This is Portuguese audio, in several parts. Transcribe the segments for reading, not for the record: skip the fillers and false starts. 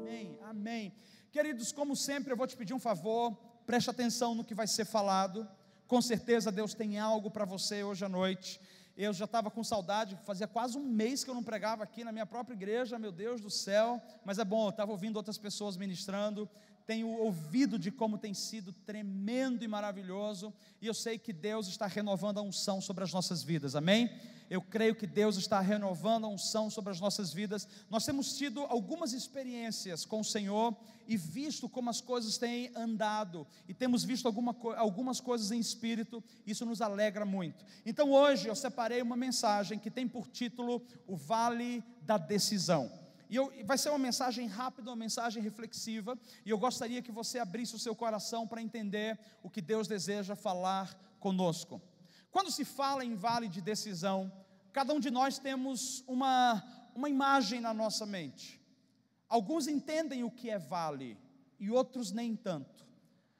Amém, amém. Queridos, como sempre, eu vou te pedir um favor, preste atenção no que vai ser falado. Com certeza Deus tem algo para você hoje à noite. Eu já estava com saudade, fazia quase um mês que eu não pregava aqui na minha própria igreja, meu Deus do céu, mas é bom, eu estava ouvindo outras pessoas ministrando, tenho ouvido de como tem sido tremendo e maravilhoso, e eu sei que Deus está renovando a unção sobre as nossas vidas, amém? Eu creio que Deus está renovando a unção sobre as nossas vidas. Nós temos tido algumas experiências com o Senhor e visto como as coisas têm andado, e temos visto algumas coisas em espírito. Isso nos alegra muito. Então hoje eu separei uma mensagem que tem por título o Vale da Decisão, e vai ser uma mensagem rápida, uma mensagem reflexiva, e eu gostaria que você abrisse o seu coração para entender o que Deus deseja falar conosco. Quando se fala em vale de decisão, cada um de nós temos uma imagem na nossa mente. Alguns entendem o que é vale, e outros nem tanto.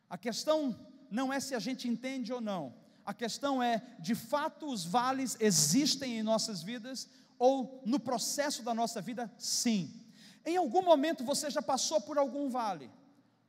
A questão não é se a gente entende ou não. A questão é, de fato os vales existem em nossas vidas, ou no processo da nossa vida? Sim. Em algum momento você já passou por algum vale.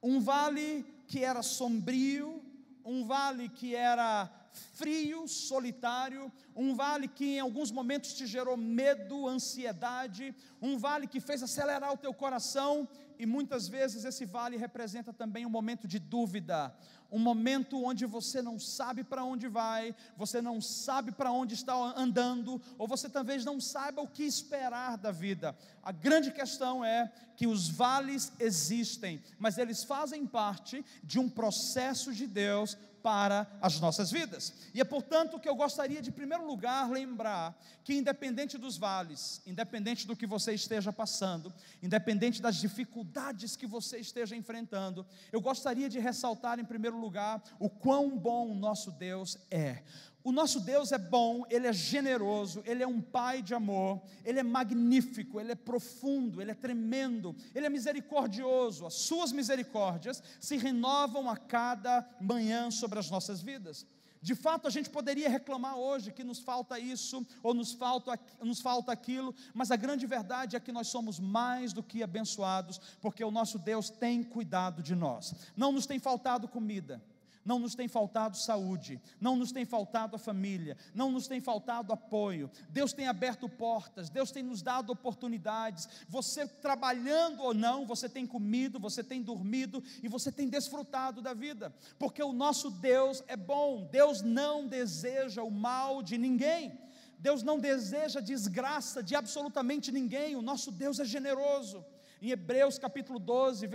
Um vale que era sombrio, um vale que era frio, solitário, um vale que em alguns momentos te gerou medo, ansiedade, um vale que fez acelerar o teu coração, e muitas vezes esse vale representa também um momento de dúvida, um momento onde você não sabe para onde vai, você não sabe para onde está andando, ou você talvez não saiba o que esperar da vida. A grande questão é que os vales existem, mas eles fazem parte de um processo de Deus para as nossas vidas, e é portanto que eu gostaria de, em primeiro lugar, lembrar que independente dos vales, independente do que você esteja passando, independente das dificuldades que você esteja enfrentando, eu gostaria de ressaltar em primeiro lugar o quão bom o nosso Deus é. O nosso Deus é bom, Ele é generoso, Ele é um Pai de amor, Ele é magnífico, Ele é profundo, Ele é tremendo, Ele é misericordioso. As suas misericórdias se renovam a cada manhã sobre as nossas vidas. De fato, a gente poderia reclamar hoje que nos falta isso, ou nos falta aquilo, mas a grande verdade é que nós somos mais do que abençoados, porque o nosso Deus tem cuidado de nós. Não nos tem faltado comida, não nos tem faltado saúde, não nos tem faltado a família, não nos tem faltado apoio. Deus tem aberto portas, Deus tem nos dado oportunidades. Você trabalhando ou não, você tem comido, você tem dormido e você tem desfrutado da vida, porque o nosso Deus é bom. Deus não deseja o mal de ninguém, Deus não deseja desgraça de absolutamente ninguém. O nosso Deus é generoso. Em Hebreus capítulo 11,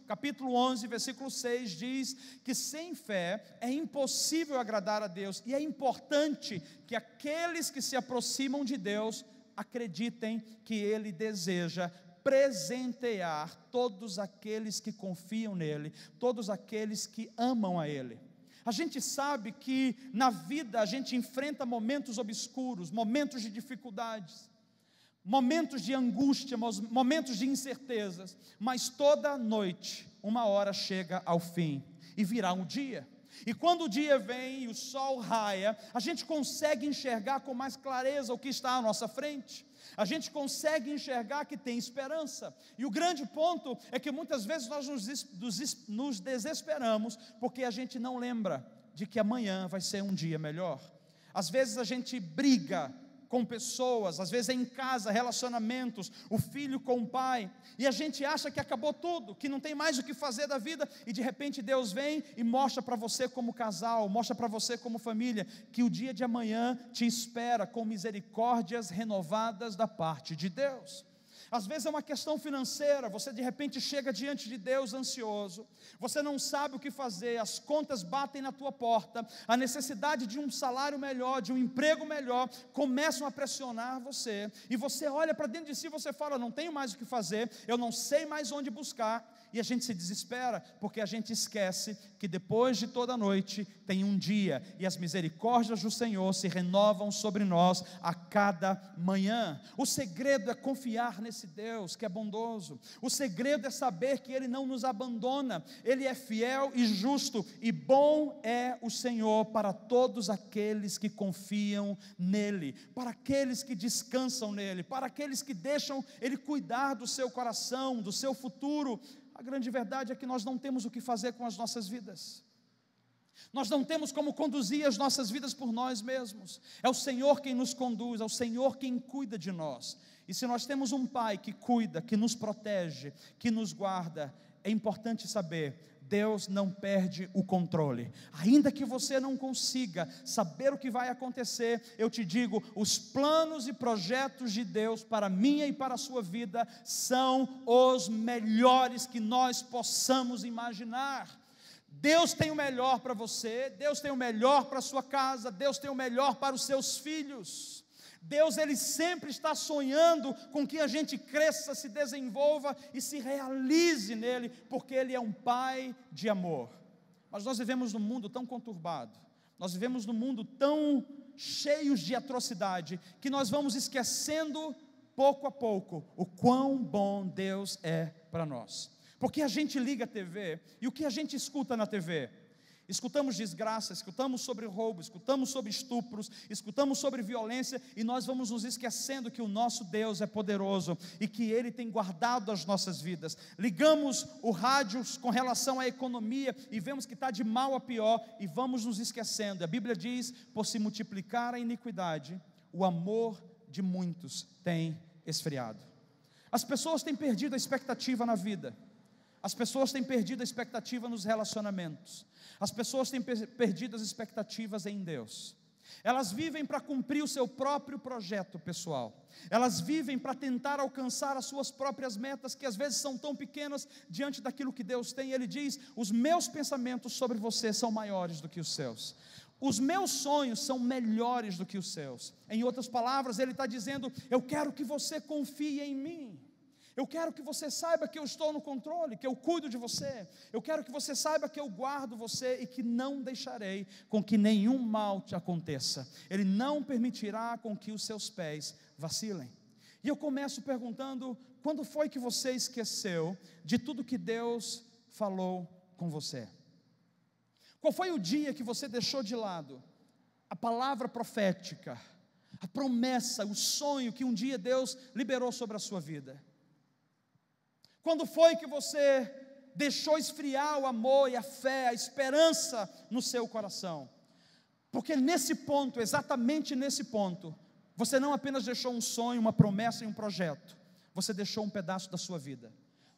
capítulo 11, versículo 6, diz que sem fé é impossível agradar a Deus, e é importante que aqueles que se aproximam de Deus acreditem que Ele deseja presentear todos aqueles que confiam nele, todos aqueles que amam a Ele. A gente sabe que na vida a gente enfrenta momentos obscuros, momentos de dificuldades, momentos de angústia, momentos de incertezas, mas toda noite, uma hora chega ao fim, e virá um dia, e quando o dia vem e o sol raia, a gente consegue enxergar com mais clareza o que está à nossa frente, a gente consegue enxergar que tem esperança, e o grande ponto é que muitas vezes nós nos desesperamos, porque a gente não lembra de que amanhã vai ser um dia melhor. Às vezes a gente briga com pessoas, às vezes é em casa, relacionamentos, o filho com o pai, e a gente acha que acabou tudo, que não tem mais o que fazer da vida, e de repente Deus vem e mostra para você como casal, mostra para você como família, que o dia de amanhã te espera com misericórdias renovadas da parte de Deus. Às vezes é uma questão financeira, você de repente chega diante de Deus ansioso, você não sabe o que fazer, as contas batem na tua porta, a necessidade de um salário melhor, de um emprego melhor, começam a pressionar você, e você olha para dentro de si e você fala, não tenho mais o que fazer, eu não sei mais onde buscar, e a gente se desespera, porque a gente esquece que depois de toda noite tem um dia, e as misericórdias do Senhor se renovam sobre nós a cada manhã. O segredo é confiar nesse Deus que é bondoso, o segredo é saber que Ele não nos abandona, Ele é fiel e justo, e bom é o Senhor para todos aqueles que confiam nele, para aqueles que descansam nele, para aqueles que deixam Ele cuidar do seu coração, do seu futuro. A grande verdade é que nós não temos o que fazer com as nossas vidas, nós não temos como conduzir as nossas vidas por nós mesmos, é o Senhor quem nos conduz, é o Senhor quem cuida de nós. E se nós temos um Pai que cuida, que nos protege, que nos guarda, é importante saber, Deus não perde o controle. Ainda que você não consiga saber o que vai acontecer, eu te digo, os planos e projetos de Deus para a minha e para a sua vida são os melhores que nós possamos imaginar. Deus tem o melhor para você, Deus tem o melhor para a sua casa, Deus tem o melhor para os seus filhos. Deus, Ele sempre está sonhando com que a gente cresça, se desenvolva e se realize nele, porque Ele é um Pai de amor. Mas nós vivemos num mundo tão conturbado, nós vivemos num mundo tão cheios de atrocidade, que nós vamos esquecendo pouco a pouco o quão bom Deus é para nós. Porque a gente liga a TV, e o que a gente escuta na TV? Escutamos desgraça, escutamos sobre roubo, escutamos sobre estupros, escutamos sobre violência, e nós vamos nos esquecendo que o nosso Deus é poderoso e que Ele tem guardado as nossas vidas. Ligamos o rádio com relação à economia e vemos que está de mal a pior, e vamos nos esquecendo. A Bíblia diz, por se multiplicar a iniquidade, o amor de muitos tem esfriado. As pessoas têm perdido a expectativa na vida, as pessoas têm perdido a expectativa nos relacionamentos, as pessoas têm perdido as expectativas em Deus. Elas vivem para cumprir o seu próprio projeto pessoal, elas vivem para tentar alcançar as suas próprias metas, que às vezes são tão pequenas diante daquilo que Deus tem. Ele diz, os meus pensamentos sobre você são maiores do que os seus, os meus sonhos são melhores do que os seus. Em outras palavras, Ele está dizendo, eu quero que você confie em mim, eu quero que você saiba que eu estou no controle, que eu cuido de você, eu quero que você saiba que eu guardo você e que não deixarei com que nenhum mal te aconteça. Ele não permitirá com que os seus pés vacilem. E eu começo perguntando, quando foi que você esqueceu de tudo que Deus falou com você? Qual foi o dia que você deixou de lado a palavra profética, a promessa, o sonho que um dia Deus liberou sobre a sua vida? Quando foi que você deixou esfriar o amor e a fé, a esperança no seu coração? Porque nesse ponto, exatamente nesse ponto, você não apenas deixou um sonho, uma promessa e um projeto, você deixou um pedaço da sua vida.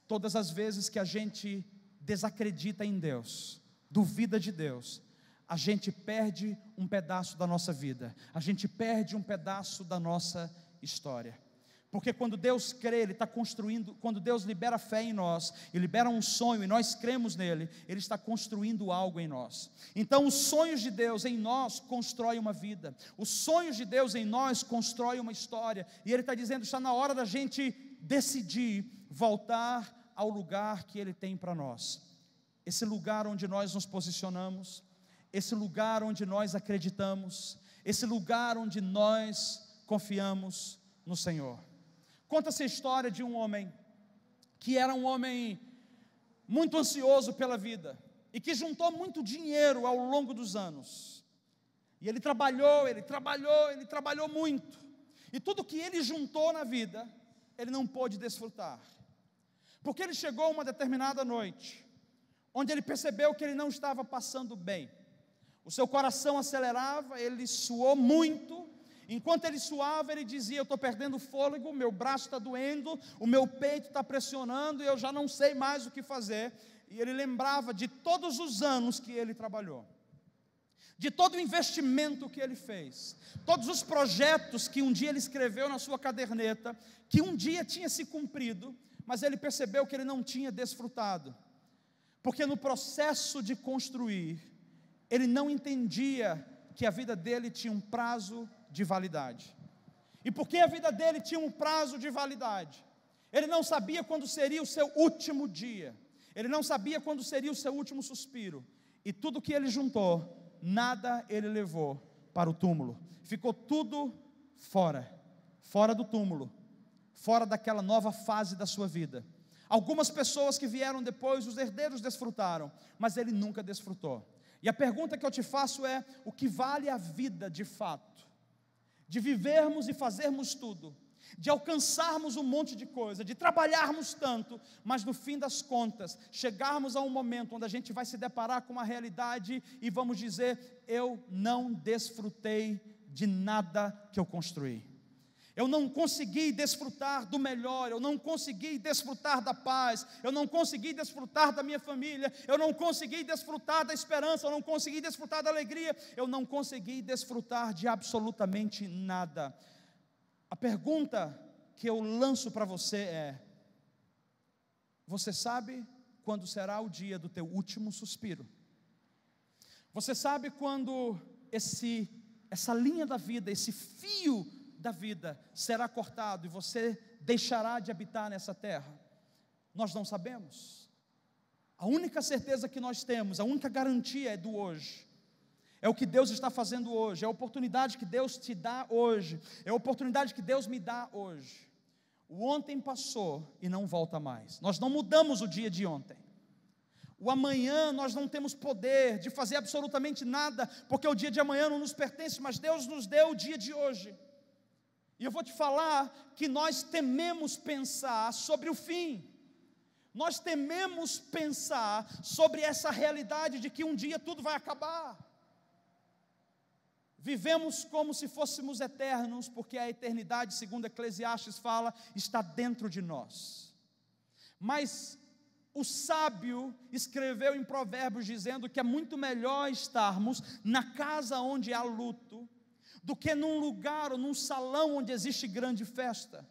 Todas as vezes que a gente desacredita em Deus, duvida de Deus, a gente perde um pedaço da nossa vida, a gente perde um pedaço da nossa história. Porque quando Deus crê, Ele está construindo, quando Deus libera fé em nós, e libera um sonho, e nós cremos nele, Ele está construindo algo em nós. Então os sonhos de Deus em nós constroem uma vida, os sonhos de Deus em nós constroem uma história, e Ele está dizendo, está na hora da gente decidir voltar ao lugar que Ele tem para nós, esse lugar onde nós nos posicionamos, esse lugar onde nós acreditamos, esse lugar onde nós confiamos no Senhor. Conta-se a história de um homem, que era um homem muito ansioso pela vida, e que juntou muito dinheiro ao longo dos anos, e ele trabalhou muito, e tudo que ele juntou na vida, ele não pôde desfrutar, porque ele chegou uma determinada noite, onde ele percebeu que ele não estava passando bem, o seu coração acelerava, ele suou muito. Enquanto ele suava, ele dizia, eu estou perdendo fôlego, meu braço está doendo, o meu peito está pressionando, e eu já não sei mais o que fazer. E ele lembrava de todos os anos que ele trabalhou, de todo o investimento que ele fez, todos os projetos que um dia ele escreveu na sua caderneta, que um dia tinha se cumprido, mas ele percebeu que ele não tinha desfrutado, porque no processo de construir, ele não entendia que a vida dele tinha um prazo de validade. E porque a vida dele tinha um prazo de validade, ele não sabia quando seria o seu último dia, Ele não sabia quando seria o seu último suspiro. E tudo que ele juntou, nada ele levou para o túmulo. Ficou tudo fora do túmulo, fora daquela nova fase da sua vida. Algumas pessoas que vieram depois, os herdeiros desfrutaram, mas ele nunca desfrutou. E a pergunta que eu te faço é: o que vale a vida de fato? De vivermos e fazermos tudo, de alcançarmos um monte de coisa, de trabalharmos tanto, mas no fim das contas, chegarmos a um momento onde a gente vai se deparar com uma realidade e vamos dizer: eu não desfrutei de nada que eu construí. Eu não consegui desfrutar do melhor, eu não consegui desfrutar da paz, eu não consegui desfrutar da minha família, eu não consegui desfrutar da esperança, eu não consegui desfrutar da alegria, eu não consegui desfrutar de absolutamente nada. A pergunta que eu lanço para você é: você sabe quando será o dia do teu último suspiro? Você sabe quando essa linha da vida, esse fio da vida será cortado e você deixará de habitar nessa terra? Nós não sabemos. A única certeza que nós temos, a única garantia é do hoje. É o que Deus está fazendo hoje, é a oportunidade que Deus te dá hoje, é a oportunidade que Deus me dá hoje. O ontem passou e não volta mais. Nós não mudamos o dia de ontem. O amanhã nós não temos poder de fazer absolutamente nada, porque o dia de amanhã não nos pertence, mas Deus nos deu o dia de hoje. E eu vou te falar que nós tememos pensar sobre o fim. Nós tememos pensar sobre essa realidade de que um dia tudo vai acabar. Vivemos como se fôssemos eternos, porque a eternidade, segundo Eclesiastes fala, está dentro de nós. Mas o sábio escreveu em Provérbios dizendo que é muito melhor estarmos na casa onde há luto do que num lugar ou num salão onde existe grande festa.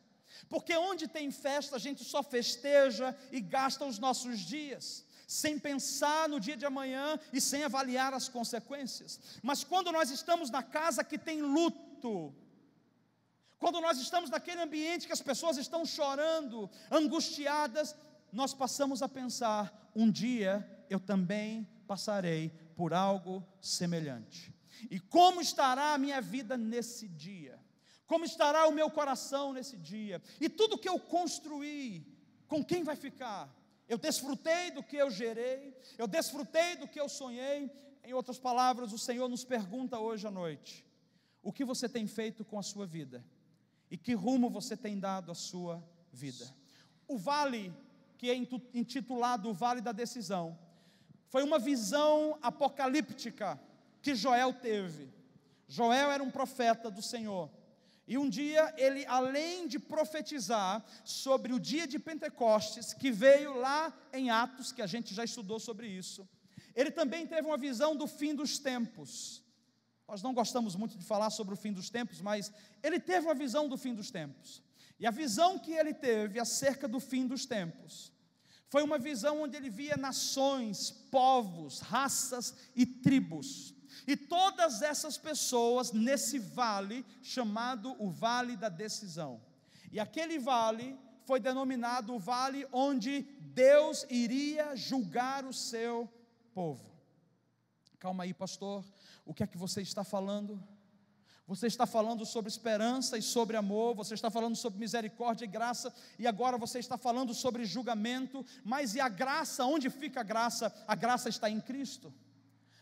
Porque onde tem festa a gente só festeja e gasta os nossos dias, sem pensar no dia de amanhã e sem avaliar as consequências. Mas quando nós estamos na casa que tem luto, quando nós estamos naquele ambiente que as pessoas estão chorando, angustiadas, nós passamos a pensar: um dia eu também passarei por algo semelhante. E como estará a minha vida nesse dia? Como estará o meu coração nesse dia? E tudo que eu construí, com quem vai ficar? Eu desfrutei do que eu gerei, eu desfrutei do que eu sonhei. Em outras palavras, o Senhor nos pergunta hoje à noite: o que você tem feito com a sua vida? E que rumo você tem dado à sua vida? O vale, que é intitulado o Vale da Decisão, foi uma visão apocalíptica que Joel teve. Joel era um profeta do Senhor, e um dia ele, além de profetizar sobre o dia de Pentecostes, que veio lá em Atos, que a gente já estudou sobre isso, ele também teve uma visão do fim dos tempos. Nós não gostamos muito de falar sobre o fim dos tempos, mas ele teve uma visão do fim dos tempos. E a visão que ele teve acerca do fim dos tempos foi uma visão onde ele via nações, povos, raças e tribos. E todas essas pessoas nesse vale, chamado o Vale da Decisão. E aquele vale foi denominado o vale onde Deus iria julgar o seu povo. Calma aí, pastor, o que é que você está falando? Você está falando sobre esperança e sobre amor, você está falando sobre misericórdia e graça, e agora você está falando sobre julgamento. Mas e a graça? Onde fica a graça? A graça está em Cristo.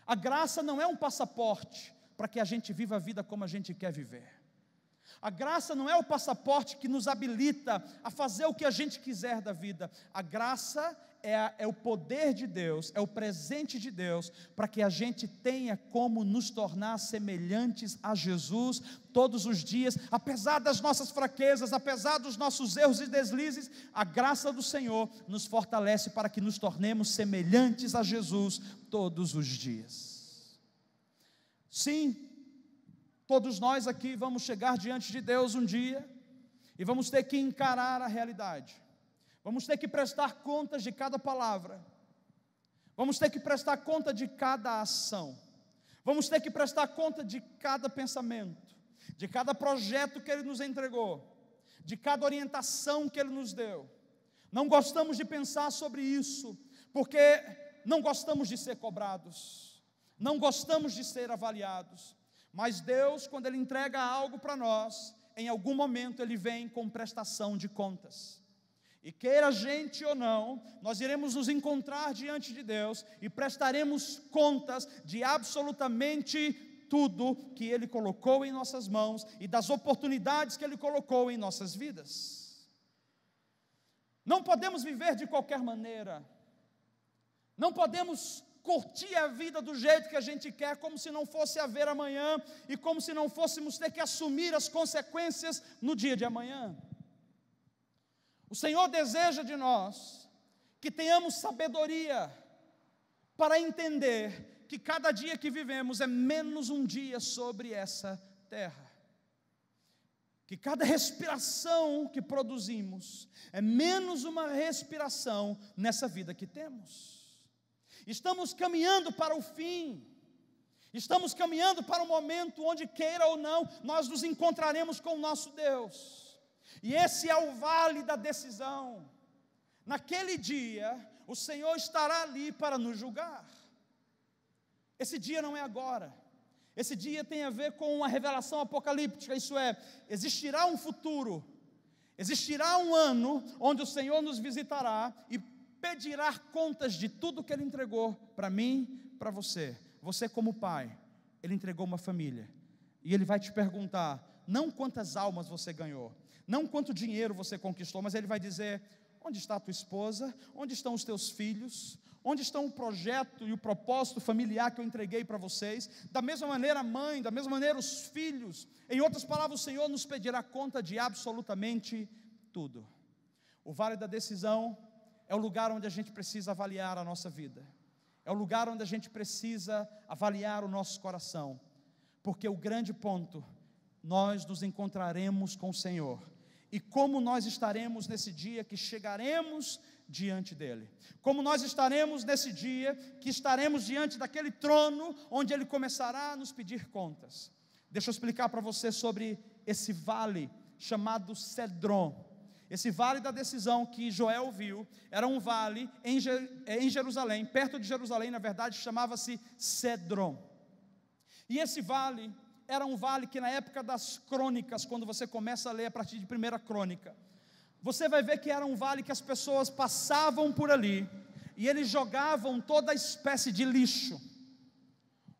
A graça não é um passaporte para que a gente viva a vida como a gente quer viver. A graça não é o passaporte que nos habilita a fazer o que a gente quiser da vida. A graça é o poder de Deus, é o presente de Deus, para que a gente tenha como nos tornar semelhantes a Jesus todos os dias, apesar das nossas fraquezas, apesar dos nossos erros e deslizes. A graça do Senhor nos fortalece para que nos tornemos semelhantes a Jesus todos os dias. Sim, todos nós aqui vamos chegar diante de Deus um dia, e vamos ter que encarar a realidade. Vamos ter que prestar contas de cada palavra. Vamos ter que prestar conta de cada ação. Vamos ter que prestar conta de cada pensamento, de cada projeto que Ele nos entregou, de cada orientação que Ele nos deu. Não gostamos de pensar sobre isso, porque não gostamos de ser cobrados, não gostamos de ser avaliados, mas Deus, quando Ele entrega algo para nós, em algum momento Ele vem com prestação de contas. E queira a gente ou não, nós iremos nos encontrar diante de Deus e prestaremos contas de absolutamente tudo que Ele colocou em nossas mãos e das oportunidades que Ele colocou em nossas vidas. Não podemos viver de qualquer maneira, não podemos curtir a vida do jeito que a gente quer, como se não fosse haver amanhã e como se não fôssemos ter que assumir as consequências no dia de amanhã. O Senhor deseja de nós que tenhamos sabedoria para entender que cada dia que vivemos é menos um dia sobre essa terra. Que cada respiração que produzimos é menos uma respiração nessa vida que temos. Estamos caminhando para o fim. Estamos caminhando para um momento onde, queira ou não, nós nos encontraremos com o nosso Deus. E esse é o vale da decisão. Naquele dia, o Senhor estará ali para nos julgar. Esse dia não é agora. Esse dia tem a ver com uma revelação apocalíptica, isso é, existirá um futuro, existirá um ano onde o Senhor nos visitará e pedirá contas de tudo que Ele entregou para mim, para você. Você como pai, Ele entregou uma família, e Ele vai te perguntar, não quantas almas você ganhou, não quanto dinheiro você conquistou, mas Ele vai dizer, onde está a tua esposa, onde estão os teus filhos, onde estão o projeto e o propósito familiar que eu entreguei para vocês, da mesma maneira a mãe, da mesma maneira os filhos, em outras palavras o Senhor nos pedirá conta de absolutamente tudo. O vale da decisão é o lugar onde a gente precisa avaliar a nossa vida, é o lugar onde a gente precisa avaliar o nosso coração, porque o grande ponto, nós nos encontraremos com o Senhor, e como nós estaremos nesse dia que chegaremos diante dEle, como nós estaremos nesse dia que estaremos diante daquele trono, onde Ele começará a nos pedir contas. Deixa eu explicar para você sobre esse vale chamado Cedron. Esse vale da decisão que Joel viu, era um vale em Jerusalém, perto de Jerusalém, na verdade chamava-se Cedron. E esse vale era um vale que na época das crônicas, quando você começa a ler a partir de 1ª Crônica, você vai ver que era um vale que as pessoas passavam por ali, e eles jogavam toda espécie de lixo.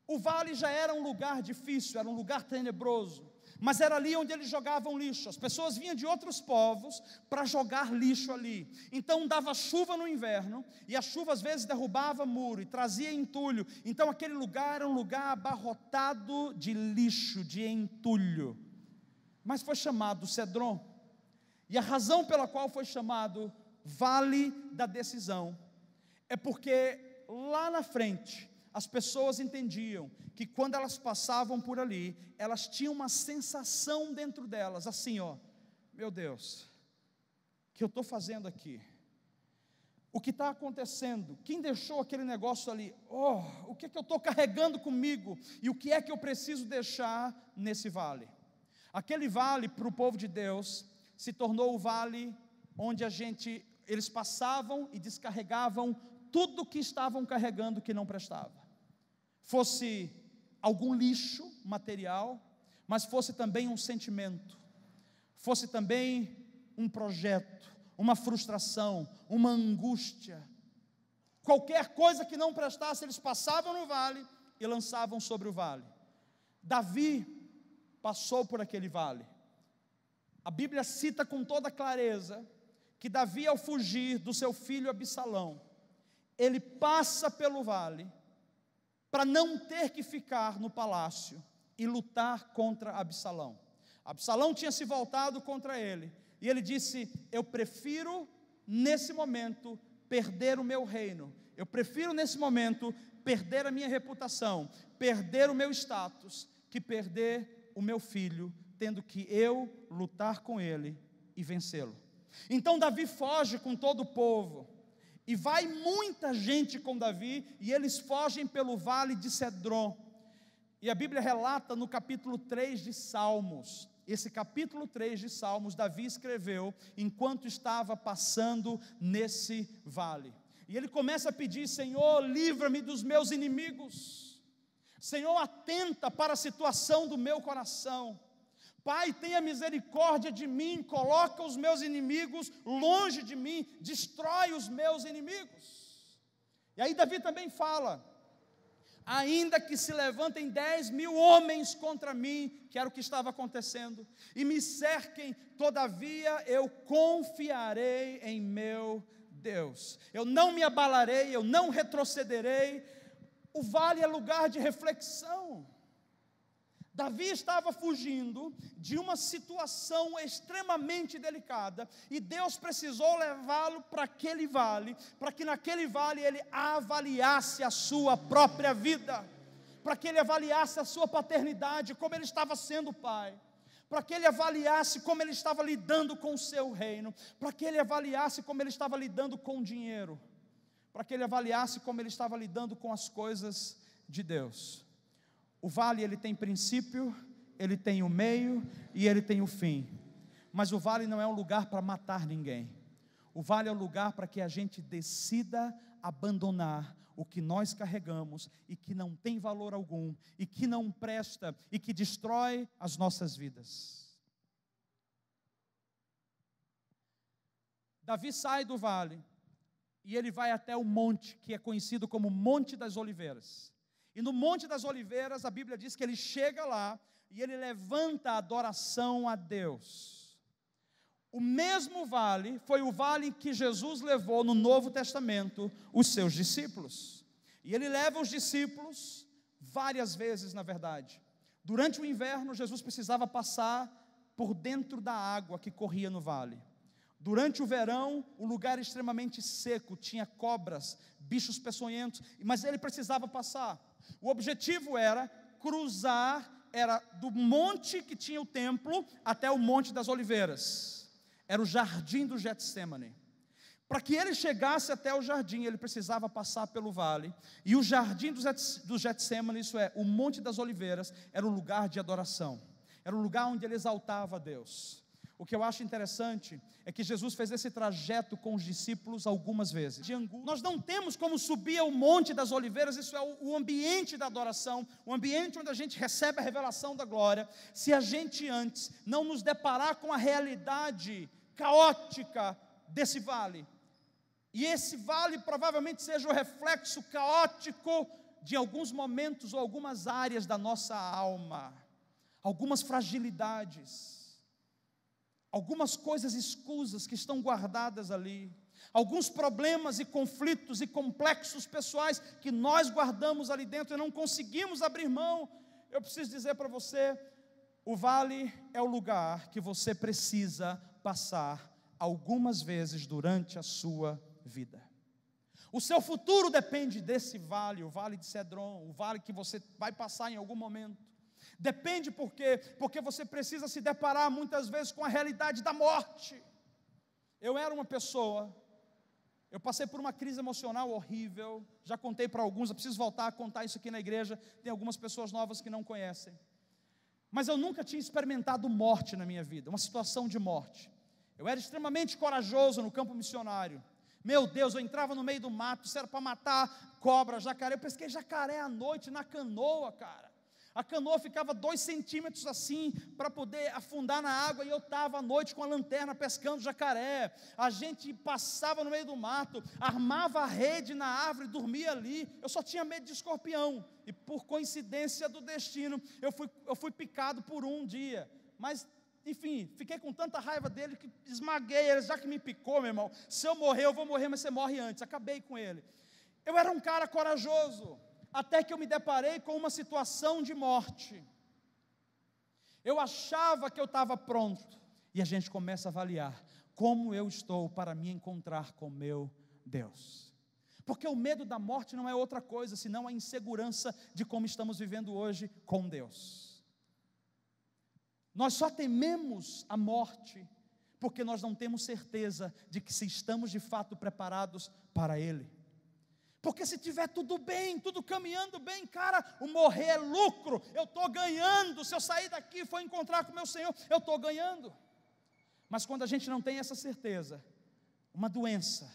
O vale já era um lugar difícil, era um lugar tenebroso, mas era ali onde eles jogavam lixo. As pessoas vinham de outros povos para jogar lixo ali. Então dava chuva no inverno, e a chuva às vezes derrubava muro e trazia entulho. Então aquele lugar era um lugar abarrotado de lixo, de entulho. Mas foi chamado Cedron. E a razão pela qual foi chamado Vale da Decisão é porque lá na frente as pessoas entendiam que quando elas passavam por ali, elas tinham uma sensação dentro delas, assim ó, meu Deus, o que eu estou fazendo aqui? O que está acontecendo? Quem deixou aquele negócio ali? O que é que eu estou carregando comigo? E o que é que eu preciso deixar nesse vale? Aquele vale para o povo de Deus se tornou o vale onde eles passavam e descarregavam tudo que estavam carregando que não prestava. Fosse algum lixo material, mas fosse também um sentimento, fosse também um projeto, uma frustração, uma angústia. Qualquer coisa que não prestasse, eles passavam no vale e lançavam sobre o vale. Davi passou por aquele vale. A Bíblia cita com toda clareza que Davi, ao fugir do seu filho Absalão, ele passa pelo vale para não ter que ficar no palácio e lutar contra Absalão. Absalão tinha se voltado contra ele, e ele disse, eu prefiro nesse momento perder o meu reino, eu prefiro nesse momento perder a minha reputação, perder o meu status, que perder o meu filho, tendo que eu lutar com ele e vencê-lo. Então Davi foge com todo o povo, e vai muita gente com Davi, e eles fogem pelo vale de Cedron. E a Bíblia relata no capítulo 3 de Salmos, esse capítulo 3 de Salmos, Davi escreveu enquanto estava passando nesse vale. E ele começa a pedir: Senhor, livra-me dos meus inimigos. Senhor, atenta para a situação do meu coração. Pai, tenha misericórdia de mim, coloca os meus inimigos longe de mim, destrói os meus inimigos. E aí Davi também fala: ainda que se levantem 10.000 homens contra mim, que era o que estava acontecendo, e me cerquem, todavia eu confiarei em meu Deus. Eu não me abalarei, eu não retrocederei. O vale é lugar de reflexão. Davi estava fugindo de uma situação extremamente delicada, e Deus precisou levá-lo para aquele vale, para que naquele vale ele avaliasse a sua própria vida, para que ele avaliasse a sua paternidade, como ele estava sendo pai, para que ele avaliasse como ele estava lidando com o seu reino, para que ele avaliasse como ele estava lidando com o dinheiro, para que ele avaliasse como ele estava lidando com as coisas de Deus. O vale, ele tem princípio, ele tem o meio e ele tem o fim. Mas o vale não é um lugar para matar ninguém. O vale é um lugar para que a gente decida abandonar o que nós carregamos e que não tem valor algum, e que não presta, e que destrói as nossas vidas. Davi sai do vale e ele vai até o monte, que é conhecido como Monte das Oliveiras. E no Monte das Oliveiras, a Bíblia diz que ele chega lá e ele levanta a adoração a Deus. O mesmo vale foi o vale que Jesus levou no Novo Testamento os seus discípulos. E ele leva os discípulos várias vezes, na verdade. Durante o inverno, Jesus precisava passar por dentro da água que corria no vale. Durante o verão, o lugar era extremamente seco, tinha cobras, bichos peçonhentos, mas ele precisava passar. O objetivo era cruzar, era do monte que tinha o templo até o Monte das Oliveiras. Era o jardim do Getsêmani. Para que ele chegasse até o jardim, ele precisava passar pelo vale. E o jardim do Getsêmani, isso é, o Monte das Oliveiras, era um lugar de adoração. Era um lugar onde ele exaltava a Deus. O que eu acho interessante é que Jesus fez esse trajeto com os discípulos algumas vezes. Nós não temos como subir ao Monte das Oliveiras, isso é o ambiente da adoração, o ambiente onde a gente recebe a revelação da glória, se a gente antes não nos deparar com a realidade caótica desse vale. E esse vale provavelmente seja o reflexo caótico de alguns momentos ou algumas áreas da nossa alma, algumas fragilidades, algumas coisas escusas que estão guardadas ali, alguns problemas e conflitos e complexos pessoais que nós guardamos ali dentro e não conseguimos abrir mão. Eu preciso dizer para você, o vale é o lugar que você precisa passar algumas vezes durante a sua vida. O seu futuro depende desse vale, o vale de Cedron, o vale que você vai passar em algum momento. Depende por quê? Porque você precisa se deparar muitas vezes com a realidade da morte. Eu era uma pessoa, eu passei por uma crise emocional horrível, já contei para alguns, eu preciso voltar a contar isso aqui na igreja, tem algumas pessoas novas que não conhecem. Mas eu nunca tinha experimentado morte na minha vida, uma situação de morte. Eu era extremamente corajoso no campo missionário. Meu Deus, eu entrava no meio do mato, isso era para matar cobra, jacaré. Eu pesquei jacaré à noite na canoa, cara. A canoa ficava 2 centímetros assim, para poder afundar na água, e eu estava à noite com a lanterna pescando jacaré. A gente passava no meio do mato, armava a rede na árvore, dormia ali. Eu só tinha medo de escorpião, e por coincidência do destino, eu fui picado por um dia. Mas, enfim, fiquei com tanta raiva dele que esmaguei ele. Já que me picou, meu irmão, se eu morrer, eu vou morrer, mas você morre antes. Acabei com ele. Eu era um cara corajoso, até que eu me deparei com uma situação de morte. Eu achava que eu estava pronto, e a gente começa a avaliar como eu estou para me encontrar com meu Deus. Porque o medo da morte não é outra coisa, senão a insegurança de como estamos vivendo hoje com Deus. Nós só tememos a morte porque nós não temos certeza de que se estamos de fato preparados para Ele. Porque se tiver tudo bem, tudo caminhando bem, cara, o morrer é lucro, eu estou ganhando. Se eu sair daqui e for encontrar com o meu Senhor, eu estou ganhando. Mas quando a gente não tem essa certeza, uma doença,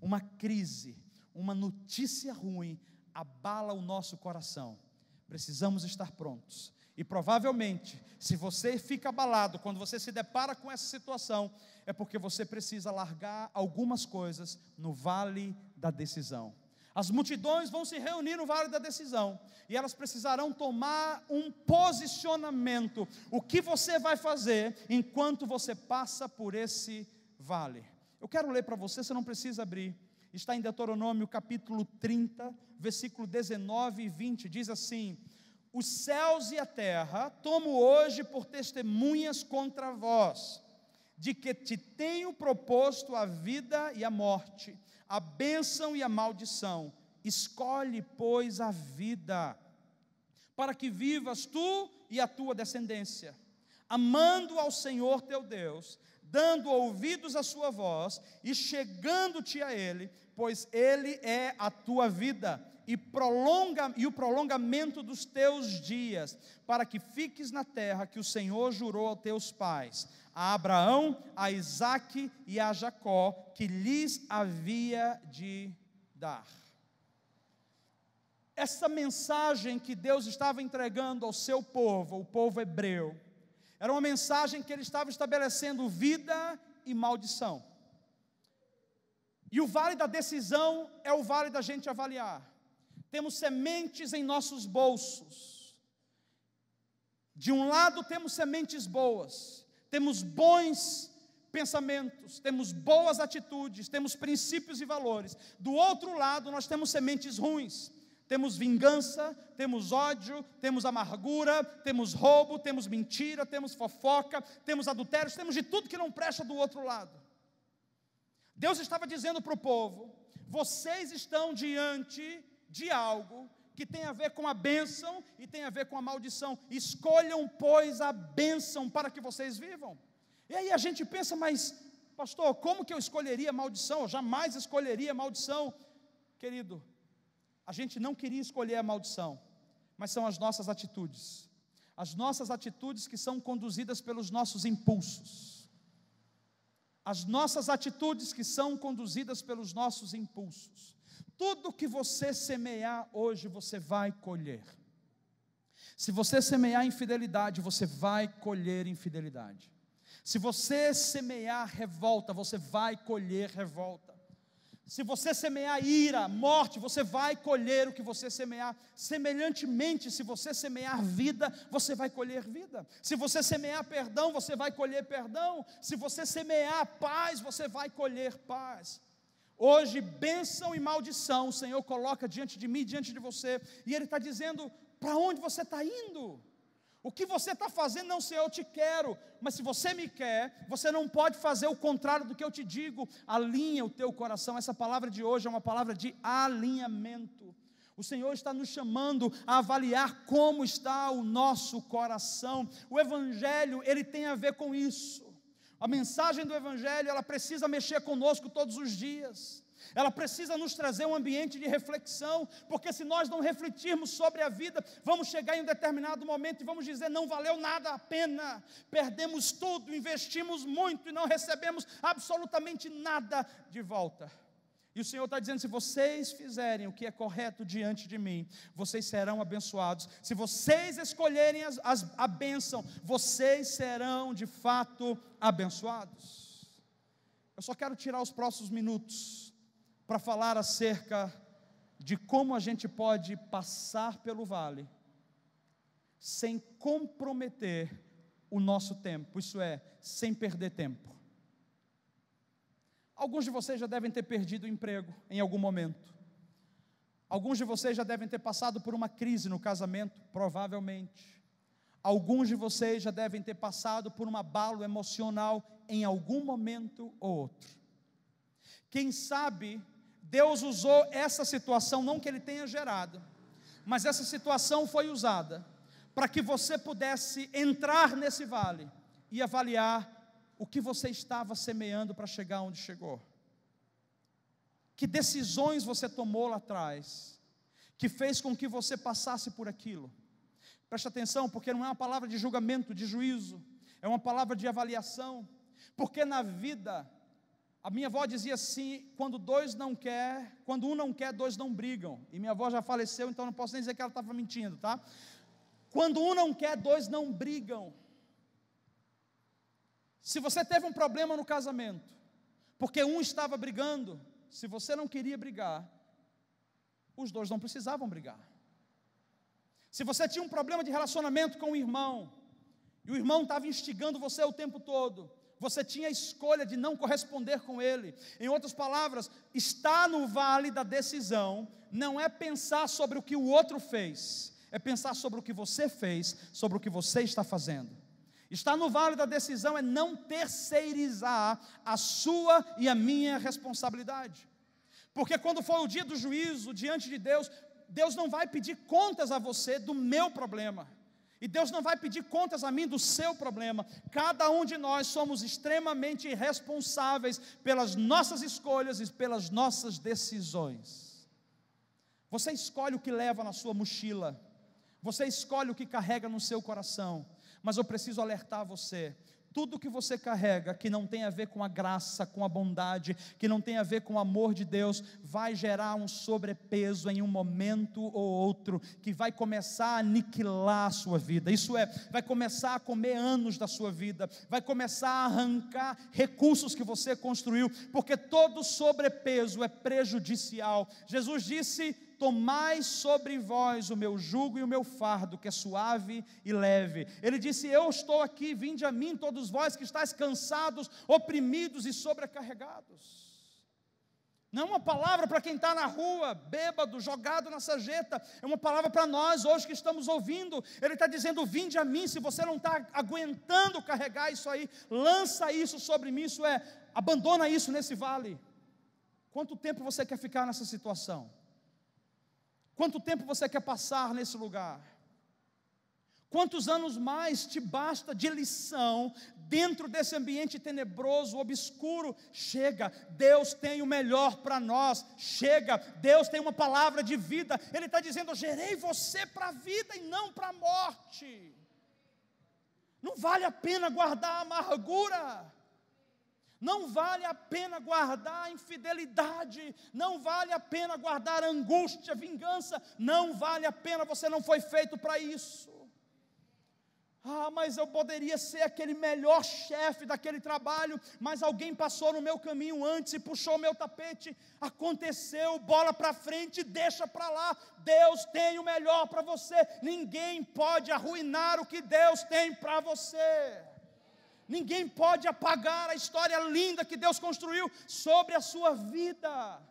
uma crise, uma notícia ruim abala o nosso coração. Precisamos estar prontos. E provavelmente, se você fica abalado quando você se depara com essa situação, é porque você precisa largar algumas coisas no vale da decisão. As multidões vão se reunir no vale da decisão, e elas precisarão tomar um posicionamento. O que você vai fazer enquanto você passa por esse vale? Eu quero ler para você, você não precisa abrir. Está em Deuteronômio capítulo 30, versículo 19 e 20, diz assim: os céus e a terra tomo hoje por testemunhas contra vós, de que te tenho proposto a vida e a morte, a bênção e a maldição. Escolhe, pois, a vida, para que vivas tu e a tua descendência, amando ao Senhor teu Deus, dando ouvidos à sua voz e chegando-te a Ele, pois Ele é a tua vida e o prolongamento dos teus dias, para que fiques na terra que o Senhor jurou aos teus pais, a Abraão, a Isaque e a Jacó, que lhes havia de dar. Essa mensagem que Deus estava entregando ao seu povo, o povo hebreu, era uma mensagem que Ele estava estabelecendo vida e maldição. E o vale da decisão é o vale da gente avaliar. Temos sementes em nossos bolsos. De um lado temos sementes boas, temos bons pensamentos, temos boas atitudes, temos princípios e valores. Do outro lado nós temos sementes ruins. Temos vingança, temos ódio, temos amargura, temos roubo, temos mentira, temos fofoca, temos adultérios, temos de tudo que não presta do outro lado. Deus estava dizendo para o povo: vocês estão diante de algo que tem a ver com a bênção e tem a ver com a maldição. Escolham, pois, a bênção para que vocês vivam. E aí a gente pensa: mas pastor, como que eu escolheria a maldição? Eu jamais escolheria a maldição. Querido, a gente não queria escolher a maldição, mas são as nossas atitudes que são conduzidas pelos nossos impulsos. As nossas atitudes que são conduzidas pelos nossos impulsos. Tudo que você semear hoje, você vai colher. Se você semear infidelidade, você vai colher infidelidade. Se você semear revolta, você vai colher revolta. Se você semear ira, morte, você vai colher o que você semear. Semelhantemente, se você semear vida, você vai colher vida. Se você semear perdão, você vai colher perdão. Se você semear paz, você vai colher paz. Hoje, bênção e maldição, o Senhor coloca diante de mim, diante de você, e Ele está dizendo: para onde você está indo? O que você está fazendo? Não sei, eu te quero, mas se você me quer, você não pode fazer o contrário do que eu te digo. Alinha o teu coração. Essa palavra de hoje é uma palavra de alinhamento. O Senhor está nos chamando a avaliar como está o nosso coração. O Evangelho, ele tem a ver com isso. A mensagem do Evangelho, ela precisa mexer conosco todos os dias. Ela precisa nos trazer um ambiente de reflexão, porque se nós não refletirmos sobre a vida, vamos chegar em um determinado momento e vamos dizer: não valeu nada a pena, perdemos tudo, investimos muito e não recebemos absolutamente nada de volta. E o Senhor está dizendo: se vocês fizerem o que é correto diante de mim, vocês serão abençoados. Se vocês escolherem a bênção, vocês serão de fato abençoados. Eu só quero tirar os próximos minutos para falar acerca de como a gente pode passar pelo vale sem comprometer o nosso tempo, isso é, sem perder tempo. Alguns de vocês já devem ter perdido o emprego em algum momento. Alguns de vocês já devem ter passado por uma crise no casamento, provavelmente. Alguns de vocês já devem ter passado por um abalo emocional em algum momento ou outro. Quem sabe Deus usou essa situação, não que Ele tenha gerado, mas essa situação foi usada para que você pudesse entrar nesse vale e avaliar o que você estava semeando para chegar onde chegou. Que decisões você tomou lá atrás, que fez com que você passasse por aquilo. Preste atenção, porque não é uma palavra de julgamento, de juízo, é uma palavra de avaliação, porque na vida A minha avó dizia assim: quando um não quer, dois não brigam. E minha avó já faleceu, então não posso nem dizer que ela estava mentindo, tá? Quando um não quer, dois não brigam. Se você teve um problema no casamento, porque um estava brigando, se você não queria brigar, os dois não precisavam brigar. Se você tinha um problema de relacionamento com o irmão, e o irmão estava instigando você o tempo todo, você tinha a escolha de não corresponder com ele. Em outras palavras, estar no vale da decisão não é pensar sobre o que o outro fez, é pensar sobre o que você fez, sobre o que você está fazendo. Estar no vale da decisão é não terceirizar a sua e a minha responsabilidade. Porque quando for o dia do juízo diante de Deus, Deus não vai pedir contas a você do meu problema. E Deus não vai pedir contas a mim do seu problema. Cada um de nós somos extremamente responsáveis pelas nossas escolhas e pelas nossas decisões. Você escolhe o que leva na sua mochila. Você escolhe o que carrega no seu coração. Mas eu preciso alertar você: tudo que você carrega que não tem a ver com a graça, com a bondade, que não tem a ver com o amor de Deus, vai gerar um sobrepeso em um momento ou outro, que vai começar a aniquilar a sua vida. Isso é, vai começar a comer anos da sua vida, vai começar a arrancar recursos que você construiu, porque todo sobrepeso é prejudicial. Jesus disse: tomai sobre vós o meu jugo e o meu fardo, que é suave e leve. Ele disse: eu estou aqui, vinde a mim todos vós que estáis cansados, oprimidos e sobrecarregados. Não é uma palavra para quem está na rua, bêbado, jogado na sarjeta, é uma palavra para nós hoje que estamos ouvindo. Ele está dizendo: vinde a mim. Se você não está aguentando carregar isso aí, lança isso sobre mim, isso é, abandona isso nesse vale. Quanto tempo você quer ficar nessa situação? Quanto tempo você quer passar nesse lugar? Quantos anos mais te basta de lição dentro desse ambiente tenebroso, obscuro? Chega, Deus tem o melhor para nós. Chega, Deus tem uma palavra de vida. Ele está dizendo: eu gerei você para a vida e não para a morte. Não vale a pena guardar a amargura. Não vale a pena guardar a infidelidade, não vale a pena guardar a angústia, a vingança, não vale a pena, você não foi feito para isso. Ah, mas eu poderia ser aquele melhor chefe daquele trabalho, mas alguém passou no meu caminho antes e puxou o meu tapete. Aconteceu, bola para frente, deixa para lá. Deus tem o melhor para você. Ninguém pode arruinar o que Deus tem para você. Ninguém pode apagar a história linda que Deus construiu sobre a sua vida.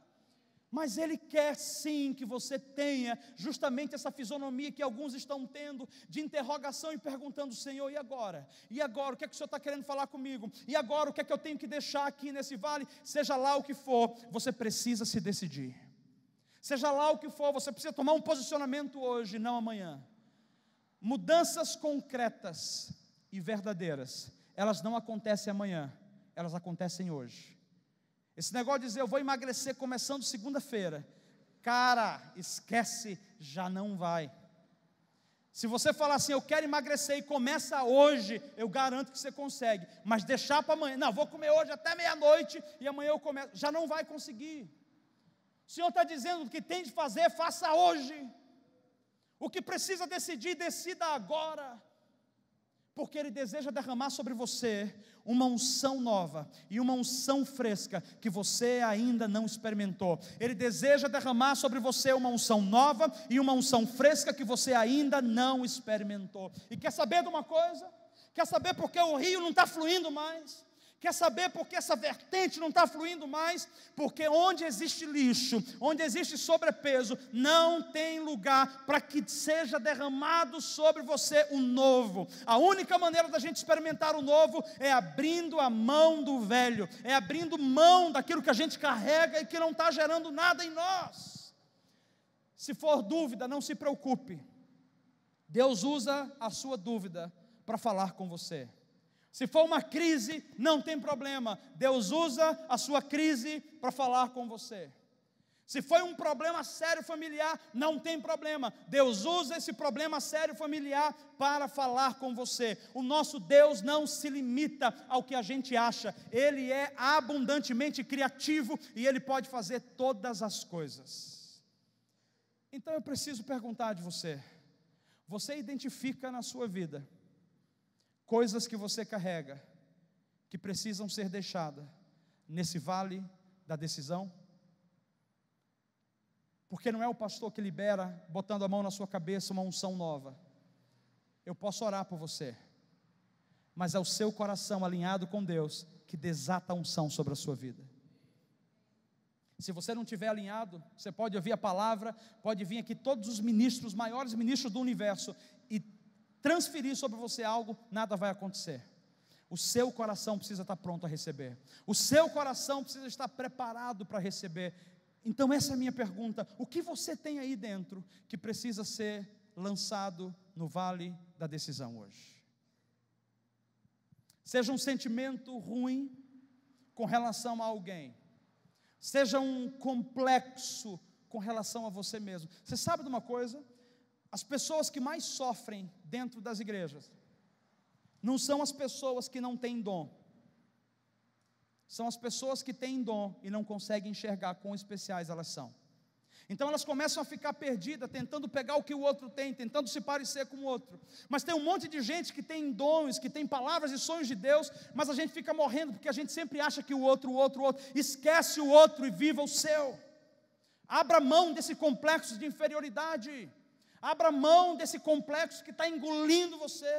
Mas Ele quer sim que você tenha justamente essa fisionomia que alguns estão tendo, de interrogação e perguntando: Senhor, e agora? E agora? O que é que o Senhor está querendo falar comigo? E agora? O que é que eu tenho que deixar aqui nesse vale? Seja lá o que for, você precisa se decidir. Seja lá o que for, você precisa tomar um posicionamento hoje, não amanhã. Mudanças concretas e verdadeiras, elas não acontecem amanhã, elas acontecem hoje. Esse negócio de dizer: eu vou emagrecer começando segunda-feira, cara, esquece, já não vai. Se você falar assim: eu quero emagrecer e começa hoje, eu garanto que você consegue. Mas deixar para amanhã, não, vou comer hoje até meia-noite e amanhã eu começo, já não vai conseguir. O Senhor está dizendo: o que tem de fazer, faça hoje. O que precisa decidir, decida agora. Porque Ele deseja derramar sobre você uma unção nova e uma unção fresca que você ainda não experimentou. Ele deseja derramar sobre você uma unção nova e uma unção fresca que você ainda não experimentou. E quer saber de uma coisa? Quer saber por que o rio não está fluindo mais? Quer saber por que essa vertente não está fluindo mais? Porque onde existe lixo, onde existe sobrepeso, não tem lugar para que seja derramado sobre você o novo. A única maneira da gente experimentar o novo é abrindo a mão do velho, é abrindo mão daquilo que a gente carrega e que não está gerando nada em nós. Se for dúvida, não se preocupe. Deus usa a sua dúvida para falar com você. Se for uma crise, não tem problema. Deus usa a sua crise para falar com você. Se foi um problema sério familiar, não tem problema. Deus usa esse problema sério familiar para falar com você. O nosso Deus não se limita ao que a gente acha. Ele é abundantemente criativo e Ele pode fazer todas as coisas. Então eu preciso perguntar de você: você identifica na sua vida coisas que você carrega, que precisam ser deixadas nesse vale da decisão? Porque não é o pastor que libera, botando a mão na sua cabeça, uma unção nova. Eu posso orar por você, mas é o seu coração alinhado com Deus que desata a unção sobre a sua vida. Se você não estiver alinhado, você pode ouvir a palavra, pode vir aqui todos os ministros, maiores ministros do universo, e transferir sobre você algo, nada vai acontecer. O seu coração precisa estar pronto a receber. O seu coração precisa estar preparado para receber. Então essa é a minha pergunta: o que você tem aí dentro que precisa ser lançado no vale da decisão hoje? Seja um sentimento ruim com relação a alguém, seja um complexo com relação a você mesmo. Você sabe de uma coisa? As pessoas que mais sofrem dentro das igrejas não são as pessoas que não têm dom. São as pessoas que têm dom e não conseguem enxergar quão especiais elas são. Então elas começam a ficar perdidas, tentando pegar o que o outro tem, tentando se parecer com o outro. Mas tem um monte de gente que tem dons, que tem palavras e sonhos de Deus, mas a gente fica morrendo, porque a gente sempre acha que o outro, esquece o outro e viva o seu. Abra mão desse complexo de inferioridade, abra mão desse complexo que está engolindo você.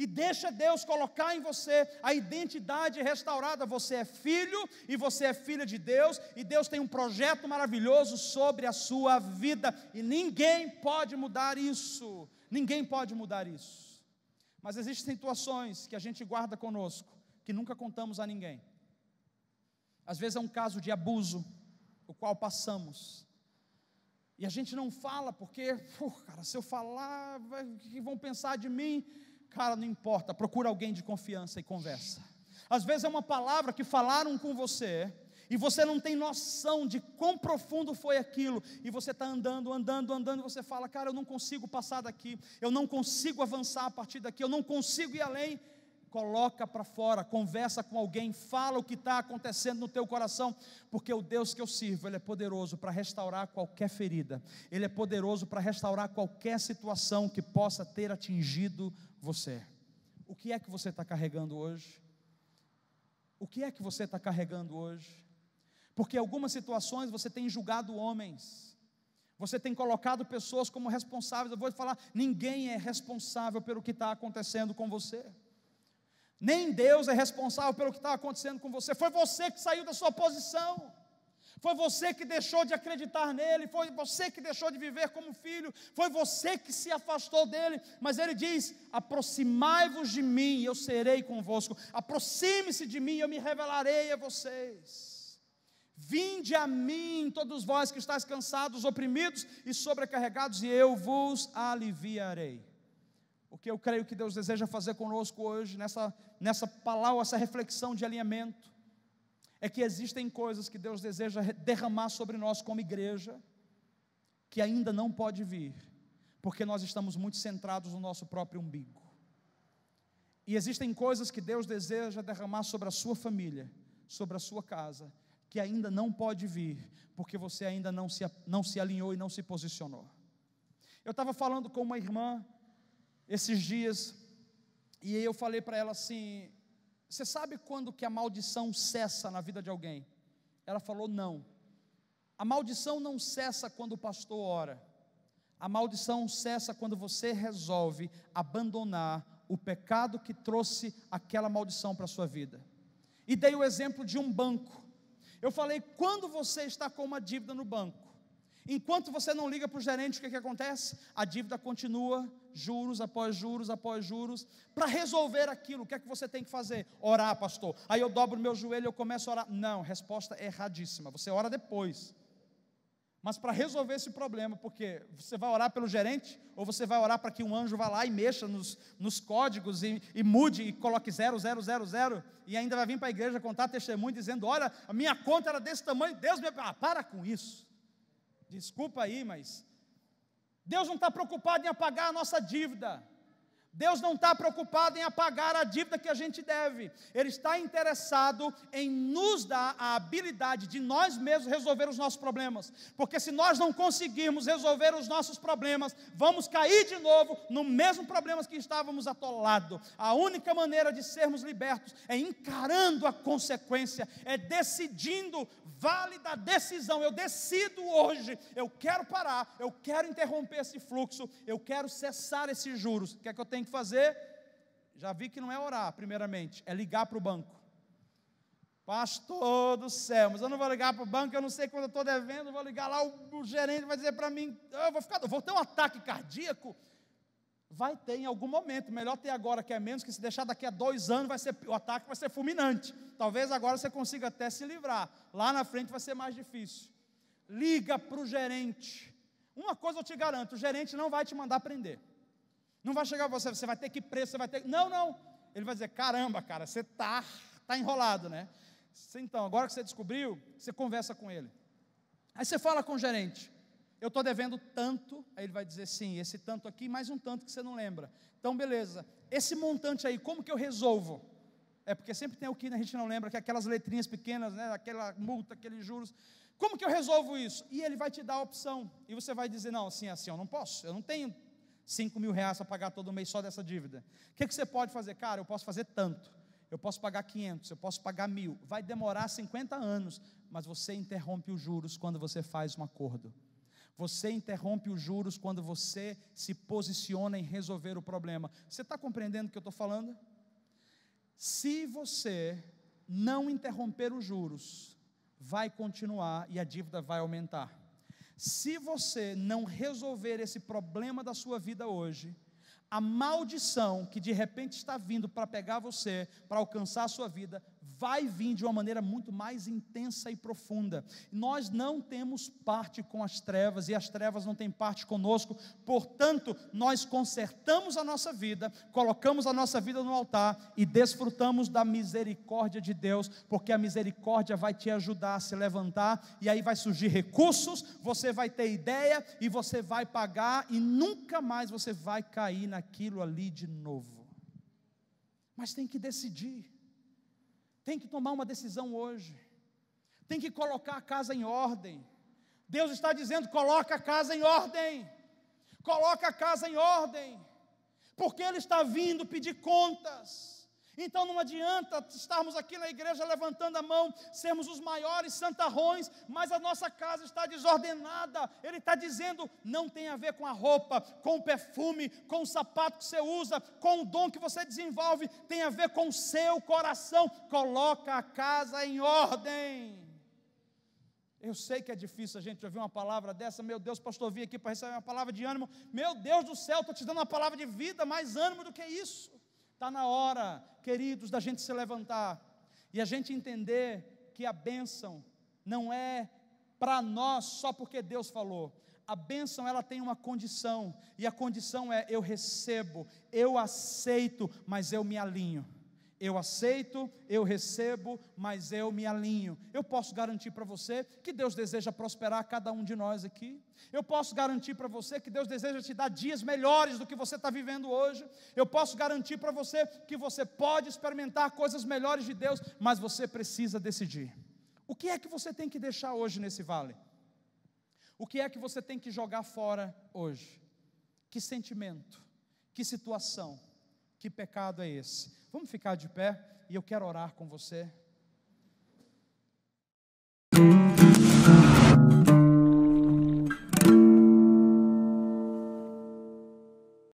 E deixa Deus colocar em você a identidade restaurada. Você é filho e você é filha de Deus, e Deus tem um projeto maravilhoso sobre a sua vida, e ninguém pode mudar isso. Ninguém pode mudar isso. Mas existem situações que a gente guarda conosco, que nunca contamos a ninguém. Às vezes é um caso de abuso, o qual passamos, e a gente não fala porque, cara, se eu falar, o que vão pensar de mim? Cara, não importa, procura alguém de confiança e conversa. Às vezes é uma palavra que falaram com você, e você não tem noção de quão profundo foi aquilo, e você está andando, e você fala: cara, eu não consigo passar daqui, eu não consigo avançar a partir daqui, eu não consigo ir além. Coloca para fora, conversa com alguém, fala o que está acontecendo no teu coração, porque o Deus que eu sirvo, Ele é poderoso para restaurar qualquer ferida, Ele é poderoso para restaurar qualquer situação que possa ter atingido você. O que é que você está carregando hoje? O que é que você está carregando hoje? Porque em algumas situações você tem julgado homens, você tem colocado pessoas como responsáveis. Eu vou te falar, ninguém é responsável pelo que está acontecendo com você. Nem Deus é responsável pelo que está acontecendo com você. Foi você que saiu da sua posição, foi você que deixou de acreditar nele, foi você que deixou de viver como filho, foi você que se afastou dele. Mas ele diz: aproximai-vos de mim e eu serei convosco, aproxime-se de mim e eu me revelarei a vocês. Vinde a mim, todos vós que estáis cansados, oprimidos e sobrecarregados, e eu vos aliviarei. O que eu creio que Deus deseja fazer conosco hoje, nessa palavra, essa reflexão de alinhamento, é que existem coisas que Deus deseja derramar sobre nós como igreja, que ainda não pode vir, porque nós estamos muito centrados no nosso próprio umbigo. E existem coisas que Deus deseja derramar sobre a sua família, sobre a sua casa, que ainda não pode vir, porque você ainda não se alinhou e não se posicionou. Eu estava falando com uma irmã esses dias, e eu falei para ela assim: você sabe quando que a maldição cessa na vida de alguém? Ela falou: não. A maldição não cessa quando o pastor ora. A maldição cessa quando você resolve abandonar o pecado que trouxe aquela maldição para a sua vida. E dei o exemplo de um banco. Eu falei: quando você está com uma dívida no banco, enquanto você não liga para o gerente, o que acontece? A dívida continua, juros após juros após juros. Para resolver aquilo, o que é que você tem que fazer? Orar, pastor. Aí eu dobro meu joelho e eu começo a orar. Não, resposta erradíssima, você ora depois. Mas para resolver esse problema, porque você vai orar pelo gerente, ou você vai orar para que um anjo vá lá e mexa nos códigos e mude e coloque 0000, e ainda vai vir para a igreja contar testemunho dizendo: olha, a minha conta era desse tamanho, Deus me... para com isso. Desculpa aí, mas Deus não está preocupado em apagar a nossa dívida. Deus não está preocupado em apagar a dívida que a gente deve. Ele está interessado em nos dar a habilidade de nós mesmos resolver os nossos problemas. Porque se nós não conseguirmos resolver os nossos problemas, vamos cair de novo no mesmo problema que estávamos atolados. A única maneira de sermos libertos é encarando a consequência, é decidindo, vale da decisão. Eu decido hoje, eu quero parar, eu quero interromper esse fluxo, eu quero cessar esses juros. O que é que eu tenho que fazer? Já vi que não é orar, primeiramente, é ligar para o banco. Pastor do céu, mas eu não vou ligar para o banco, eu não sei quando eu estou devendo, vou ligar lá, o gerente vai dizer para mim, eu vou ter um ataque cardíaco. Vai ter em algum momento, melhor ter agora que é menos, que se deixar daqui a 2 anos, o ataque vai ser fulminante. Talvez agora você consiga até se livrar, lá na frente vai ser mais difícil. Liga para o gerente. Uma coisa eu te garanto, o gerente não vai te mandar prender. Não vai chegar você vai ter que ir preso, você vai ter... Não. Ele vai dizer, caramba, cara, você está enrolado, né? Então, agora que você descobriu, você conversa com ele. Aí você fala com o gerente, eu estou devendo tanto, aí ele vai dizer, sim, esse tanto aqui, mais um tanto que você não lembra. Então, beleza, esse montante aí, como que eu resolvo? É porque sempre tem o que a gente não lembra, que é aquelas letrinhas pequenas, né? Aquela multa, aqueles juros. Como que eu resolvo isso? E ele vai te dar a opção, e você vai dizer, não, assim, eu não posso, eu não tenho 5 mil reais para pagar todo mês só dessa dívida. O que você pode fazer? Cara, eu posso fazer tanto, eu posso pagar 500, eu posso pagar 1.000, vai demorar 50 anos, mas você interrompe os juros quando você faz um acordo. Você interrompe os juros quando você se posiciona em resolver o problema. Você está compreendendo o que eu estou falando? Se você não interromper os juros, vai continuar e a dívida vai aumentar. Se você não resolver esse problema da sua vida hoje, a maldição que de repente está vindo para pegar você, para alcançar a sua vida, vai vir de uma maneira muito mais intensa e profunda. Nós não temos parte com as trevas, e as trevas não têm parte conosco, portanto, nós consertamos a nossa vida, colocamos a nossa vida no altar, e desfrutamos da misericórdia de Deus, porque a misericórdia vai te ajudar a se levantar, e aí vai surgir recursos, você vai ter ideia, e você vai pagar, e nunca mais você vai cair naquilo ali de novo. Mas tem que decidir, tem que tomar uma decisão hoje, tem que colocar a casa em ordem. Deus está dizendo, coloca a casa em ordem, coloca a casa em ordem, porque Ele está vindo pedir contas. Então não adianta estarmos aqui na igreja levantando a mão, sermos os maiores santarrões, mas a nossa casa está desordenada. Ele está dizendo, não tem a ver com a roupa, com o perfume, com o sapato que você usa, com o dom que você desenvolve, tem a ver com o seu coração. Coloca a casa em ordem. Eu sei que é difícil a gente ouvir uma palavra dessa. Meu Deus, pastor, vim aqui para receber uma palavra de ânimo. Meu Deus do céu, estou te dando uma palavra de vida, mais ânimo do que isso. Está na hora, queridos, da gente se levantar e a gente entender que a bênção não é para nós só porque Deus falou. A bênção, ela tem uma condição, e a condição é: eu recebo, eu aceito, mas eu me alinho. Eu aceito, eu recebo, mas eu me alinho. Eu posso garantir para você que Deus deseja prosperar cada um de nós aqui. Eu posso garantir para você que Deus deseja te dar dias melhores do que você está vivendo hoje. Eu posso garantir para você que você pode experimentar coisas melhores de Deus, mas você precisa decidir. O que é que você tem que deixar hoje nesse vale? O que é que você tem que jogar fora hoje? Que sentimento? Que situação? Que pecado é esse? Vamos ficar de pé e eu quero orar com você.